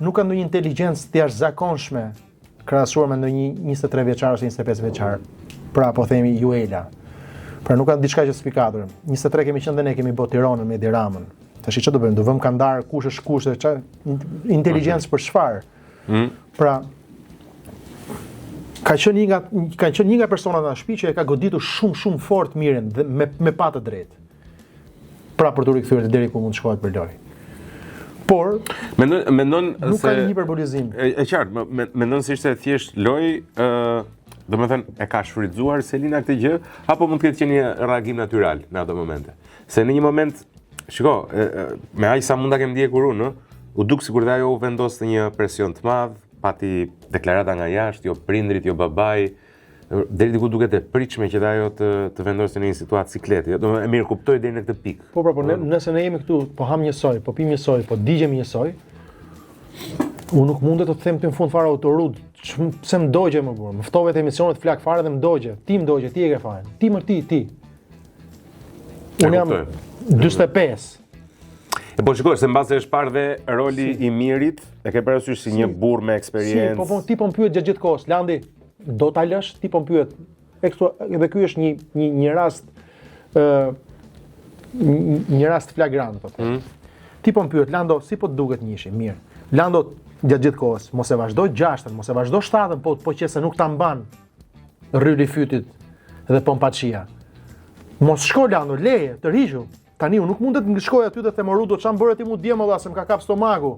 nuk ka ndonjë inteligjencë të jashtëzakonshme krahasuar me ndonjë 23 vjeçar ose 25 vjeçar. Pra po themi Juela. Pra nuk ka diçka që spikatur. 23 kemi qenë dhe ne kemi bërë Tiranën me Edi Ramën. Tash ç'do bëjmë? Do vëmë kandar kush është kush dhe inteligjencë për çfarë? Pra ka qenë një nga personat në shtëpi që e ka goditur shumë fort Mirin dhe me pa të drejtë. Pra për të rikthyer deri ku mund të shkohet për lojë. Por mendon nuk se ka një hiperbolizim. E qartë, mendon se ishte thjesht lojë, domethënë e ka shfrytzuar Selina këtë gjë apo mund të ketë qenë një reagim natyral në ato momente? Se në një moment, shiko, me aq sa mund ta kem ndjekur unë, u duk sikur dhe ajo u vendos në një presion të madh, pati deklarata nga jashtë, jo prindrit, jo babai, deri diku duket e pritshme që ajo të vendosë në një situatë sikleti. Do e mirë kuptoj deri në këtë pikë. Po nëse ne jemi këtu, po ham një soj, po pim një soj, po digjem një soj, unë nuk mundet të them ty në fund fare autorud, pse më dogje më burr. Më ftove të emisionet flak fare dhe më dogje. Ti më dogje, ti e ke fare. Ti. Unë jam 45. E po shikoj, se mbase është parë dhe roli i Mirit, e ke parasysh si një burr me eksperiencë. Si, po ti po më pyet gjithë kohës, Landi, do ta lësh? Ti po më pyet. Edhe ky është një rast një rast flagrant, po. Ti po më pyet, Lando, si po të duket njëshi? Mirë. Lando gjatë gjithë kohës, mos e vazhdo 6-ën, mos e vazhdo 7-ën, po qëse nuk ta mban rryli fytit dhe pompaçia. Mos shko Lando, leje, të rriqu. Tani unë nuk mundet të shkoj aty dhe them Rudo çan bëre ti mu djem valla se më ka kap stomaku.